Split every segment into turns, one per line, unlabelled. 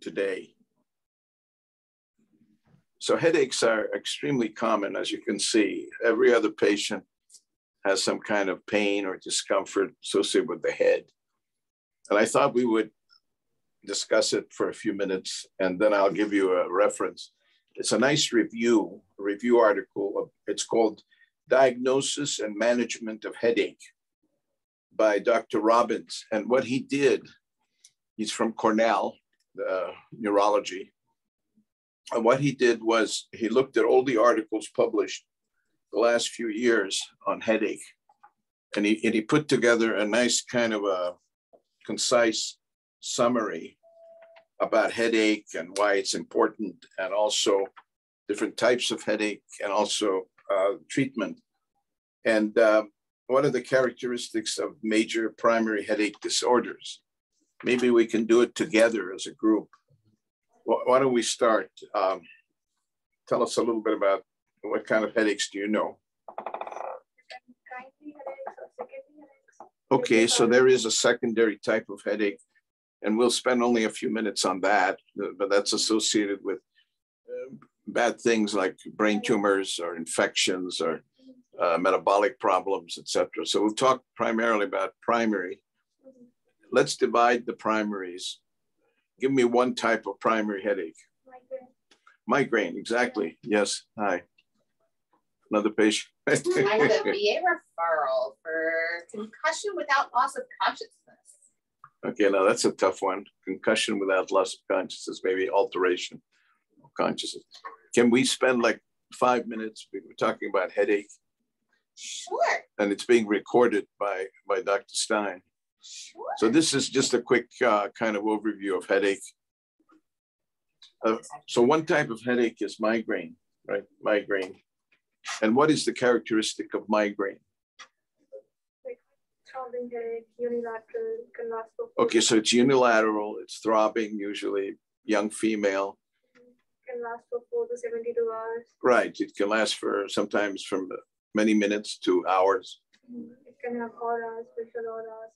today. So headaches are extremely common, as you can see. Every other patient has some kind of pain or discomfort associated with the head. And I thought we would discuss it for a few minutes, and then I'll give you a reference. It's a nice review article. It's called Diagnosis and Management of Headache by Dr. Robbins. And what he did, he's from Cornell, Neurology. And what he did was he looked at all the articles published the last few years on headache. And he put together a nice kind of a concise summary about headache and why it's important, and also different types of headache, and also treatment. And what are the characteristics of major primary headache disorders? Maybe we can do it together as a group. Why don't we start? Tell us a little bit about what kind of headaches do you know? Okay, so there is a secondary type of headache, and we'll spend only a few minutes on that, but that's associated with bad things like brain tumors or infections or metabolic problems, etc. So we'll talk primarily about primary. Let's divide the primaries. Give me one type of primary headache. Migraine, exactly. Yes, hi. Another patient.
I have a VA referral for concussion without loss of consciousness.
Okay, now that's a tough one. Concussion without loss of consciousness, maybe alteration of consciousness. Can we spend like 5 minutes? We're talking about headache.
Sure.
And it's being recorded by Dr. Stein.
Sure.
So this is just a quick kind of overview of headache. So one type of headache is migraine, right? Migraine. And what is the characteristic of migraine?
Like throbbing headache, unilateral, can last for
Okay, so it's unilateral, it's throbbing, usually young female.
can last for 4 to 72 hours.
Right, it can last for sometimes from many minutes to hours.
It can have auras, visual auras,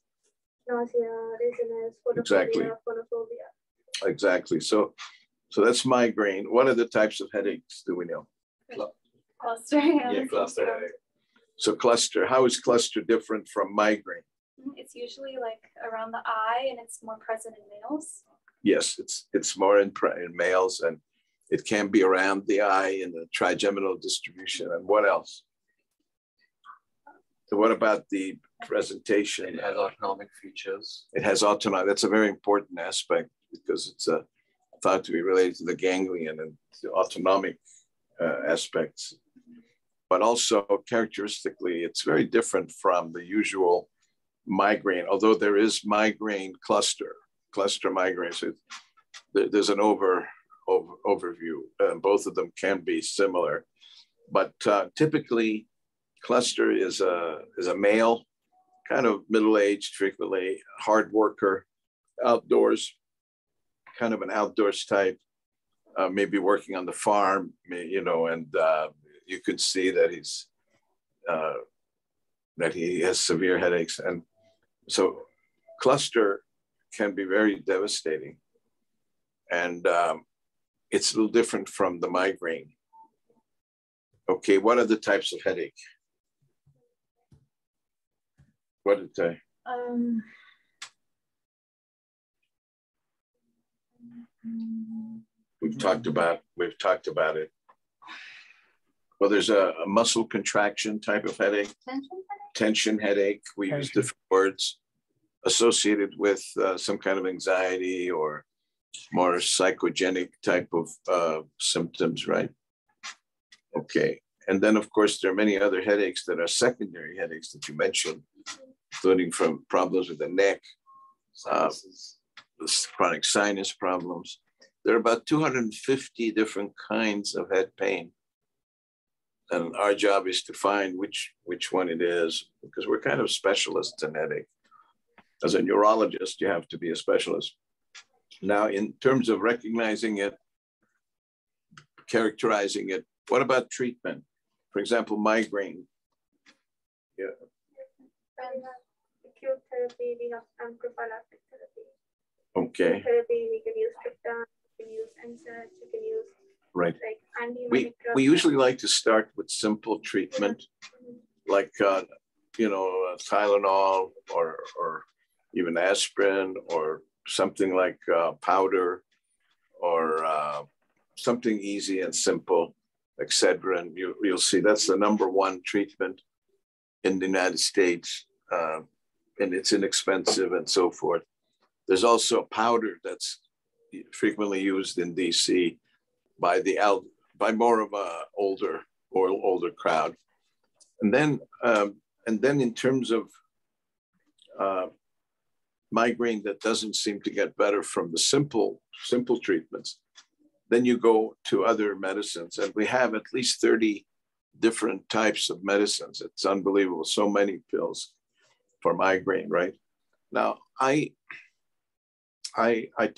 nausea, dizziness, photophobia,
Exactly.
phonophobia.
Exactly. So that's migraine. What other types of headaches do we know?
Cluster.
Yeah, cluster headache. So cluster, how is cluster different from migraine?
It's usually like around the eye, and it's more present in males.
Yes, it's more in males, and it can be around the eye in the trigeminal distribution. And what else? So what about the presentation?
It has autonomic features.
It has autonomic. That's a very important aspect because it's thought to be related to the ganglion and the autonomic aspects. But also characteristically, it's very different from the usual migraine, although there is migraine cluster migraine. So there's an overview. Both of them can be similar, but typically cluster is a male, kind of middle-aged, frequently hard worker, outdoors, kind of an outdoors type, maybe working on the farm, you know, and you could see that he has severe headaches. And so cluster can be very devastating. And it's a little different from the migraine. Okay, what are the types of headache? What did they? We've talked about it. Well, there's a muscle contraction type of headache. Tension headache. We use different words associated with some kind of anxiety or more psychogenic type of symptoms, right? Okay. And then, of course, there are many other headaches that are secondary headaches that you mentioned, including from problems with the neck, chronic sinus problems. There are about 250 different kinds of head pain. And our job is to find which one it is, because we're kind of specialists in headache. As a neurologist, you have to be a specialist. Now, in terms of recognizing it, characterizing it, what about treatment? For example, migraine. Yeah.
Acute therapy, we have prophylactic therapy.
Okay.
Therapy, we can use triptan, NSAIDs you can use.
Right.
Like
We usually like to start with simple treatment, like Tylenol or even aspirin or something like powder or something easy and simple, Excedrin. You'll see that's the #1 treatment in the United States, and it's inexpensive and so forth. There's also a powder that's frequently used in DC by more of a older crowd. And then in terms of migraine that doesn't seem to get better from the simple treatments, then you go to other medicines. And we have at least 30 different types of medicines. It's unbelievable, so many pills for migraine, right? Now, I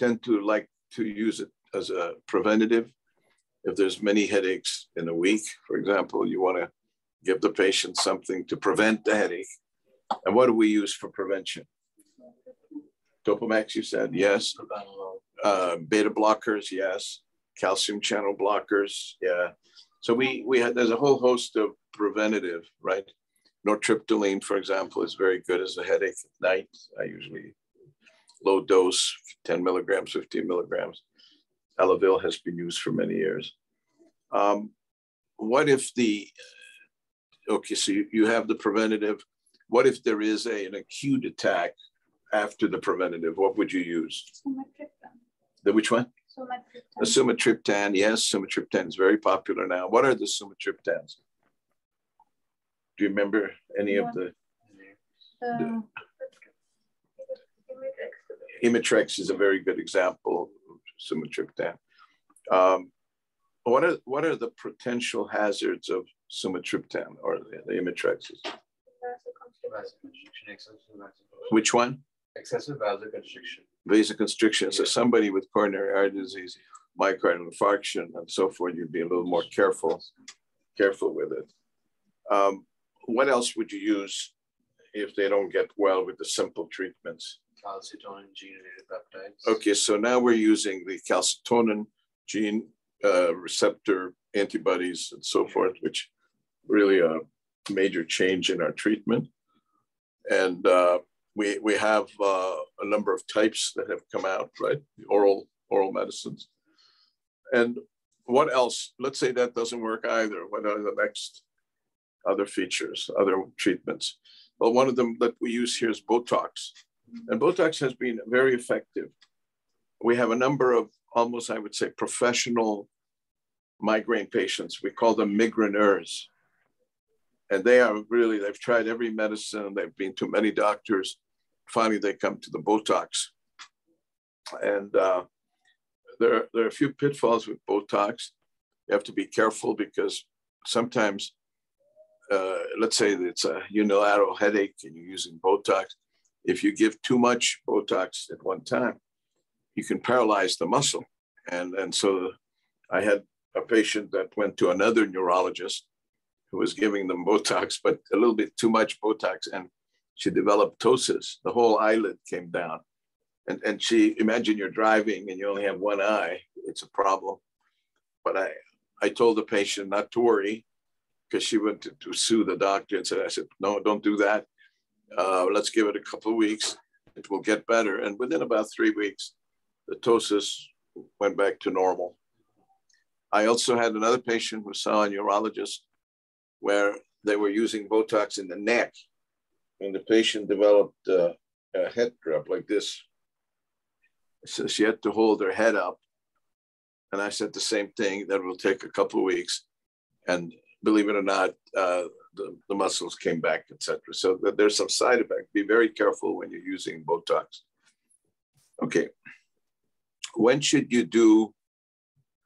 tend to like to use it as a preventative. If there's many headaches in a week, for example, you want to give the patient something to prevent the headache. And what do we use for prevention? Topamax, you said, yes. Beta blockers, yes. Calcium channel blockers, yeah. So there's a whole host of preventative, right? Nortriptyline, for example, is very good as a headache at night. I usually low dose, 10 milligrams, 15 milligrams. Elavil has been used for many years. What if so you have the preventative. What if there is an acute attack after the preventative? What would you use?
Sumatriptan.
The which one?
Sumatriptan.
The sumatriptan, yes, sumatriptan is very popular now. What are the sumatriptans? Do you remember any of the Imitrex is a very good example of sumatriptan. What are the potential hazards of sumatriptan or the Imitrexes? Which one?
Excessive vasoconstriction.
Vasoconstriction. So somebody with coronary artery disease, myocardial infarction, and so forth, you'd be a little more careful with it. What else would you use if they don't get well with the simple treatments?
Calcitonin gene-related peptides.
Okay, so now we're using the calcitonin gene receptor antibodies and so forth, which really a major change in our treatment. And we have a number of types that have come out, right? The oral medicines. And what else? Let's say that doesn't work either. What are the next other features, other treatments? Well, one of them that we use here is Botox. And Botox has been very effective. We have a number of almost, I would say, professional migraine patients. We call them migraineurs. And they've tried every medicine. They've been to many doctors. Finally, they come to the Botox. And there are a few pitfalls with Botox. You have to be careful because sometimes, let's say it's a unilateral headache and you're using Botox. If you give too much Botox at one time, you can paralyze the muscle. And so I had a patient that went to another neurologist who was giving them Botox, but a little bit too much Botox, and she developed ptosis. The whole eyelid came down. And imagine you're driving and you only have one eye, it's a problem. But I told the patient not to worry because she went to sue the doctor and said, no, don't do that. Let's give it a couple of weeks. It will get better. And within about 3 weeks, the ptosis went back to normal. I also had another patient who saw a neurologist where they were using Botox in the neck, and the patient developed a head drop like this. So she had to hold her head up. And I said the same thing, that will take a couple of weeks. And believe it or not, the muscles came back, etc. So there's some side effects. Be very careful when you're using Botox. Okay. When should you do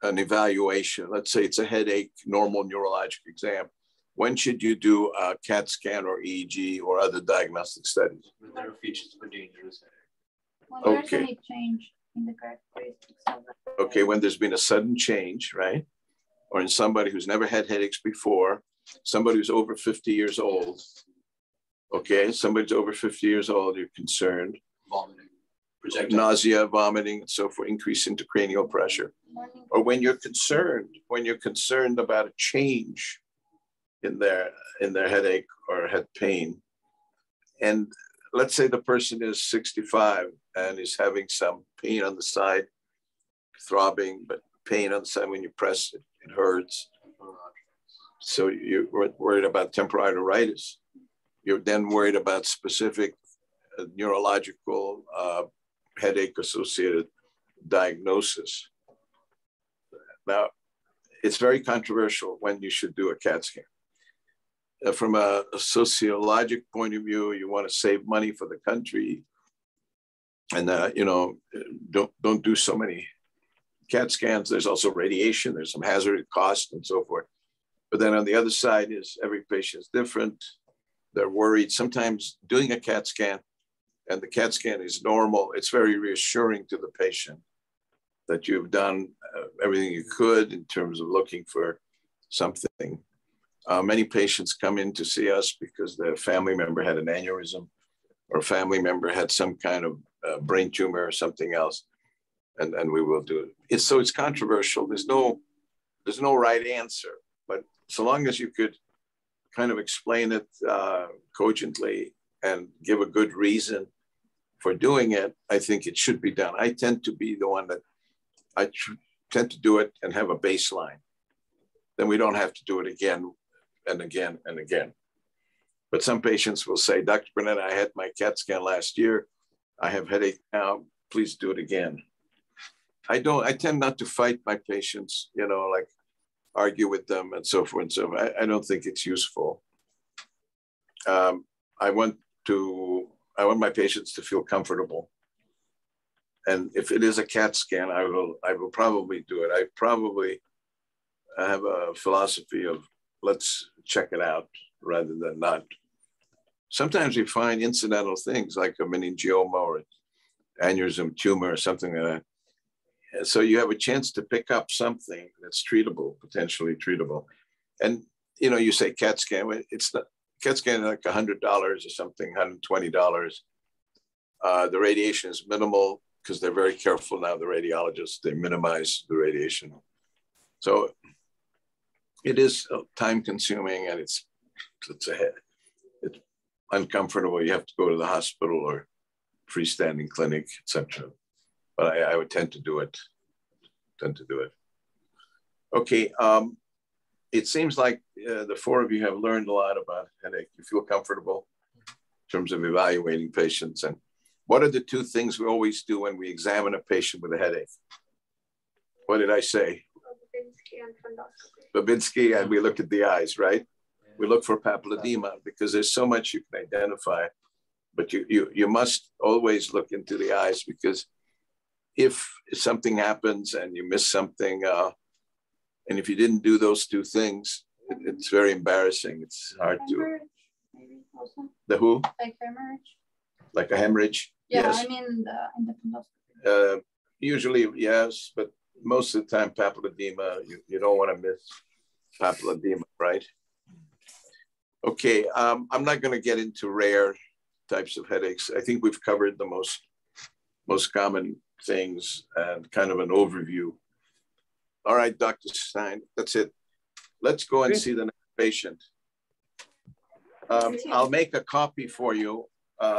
an evaluation? Let's say it's a headache, normal neurologic exam. When should you do a CAT scan or EEG or other diagnostic studies?
When there are features of a dangerous headache.
When there's any change in the characteristics of it.
Okay, when there's been a sudden change, right? Or in somebody who's never had headaches before, somebody who's over 50 years old. Okay, somebody's over 50 years old, you're concerned.
Vomiting.
nausea, vomiting, and so forth, increase intracranial pressure. Or when you're concerned about a change in their headache or head pain, and let's say the person is 65 and is having some pain on the side, throbbing, but pain on the side when you press it, it hurts. So you're worried about temporal arteritis. You're then worried about specific neurological headache-associated diagnosis. Now, it's very controversial when you should do a CAT scan. From a sociologic point of view, you want to save money for the country, and don't do so many CAT scans. There's also radiation. There's some hazardous cost and so forth. But then on the other side is every patient is different. They're worried. Sometimes doing a CAT scan, and the CAT scan is normal, it's very reassuring to the patient that you've done everything you could in terms of looking for something. Many patients come in to see us because their family member had an aneurysm or a family member had some kind of brain tumor or something else, and we will do it. So it's controversial. There's no right answer, but so long as you could kind of explain it cogently and give a good reason for doing it, I think it should be done. I tend to be the one that tend to do it and have a baseline. Then we don't have to do it again and again and again. But some patients will say, Dr. Bernad, I had my CAT scan last year. I have headache now. Please do it again. I tend not to fight my patients, like argue with them and so forth and so forth. I don't think it's useful. I want my patients to feel comfortable. And if it is a CAT scan, I will probably do it. I have a philosophy of let's check it out rather than not. Sometimes we find incidental things like a meningioma or aneurysm tumor or something like that. So you have a chance to pick up something that's treatable, potentially treatable. And, you say CAT scan, it's not, CAT scan is like $100 or something, $120. The radiation is minimal because they're very careful now, the radiologists, they minimize the radiation. So it is time consuming and it's uncomfortable. You have to go to the hospital or freestanding clinic, etc. But I would tend to do it. Okay, it seems like the four of you have learned a lot about headache. You feel comfortable in terms of evaluating patients. And what are the two things we always do when we examine a patient with a headache? What did I say? Babinski, and we look at the eyes, right? We look for papilledema because there's so much you can identify, but you must always look into the eyes because if something happens and you miss something, and if you didn't do those two things, it's very embarrassing. It's hard to.
Maybe also.
The who?
Like hemorrhage.
Like a hemorrhage?
Yeah,
yes.
I mean in the endoscopy.
Usually, yes, but most of the time, papilledema, you don't want to miss papilledema, right? Okay, I'm not going to get into rare types of headaches. I think we've covered the most common things and kind of an overview. All right, Dr. Stein, that's it. Let's go and see the next patient. I'll make a copy for you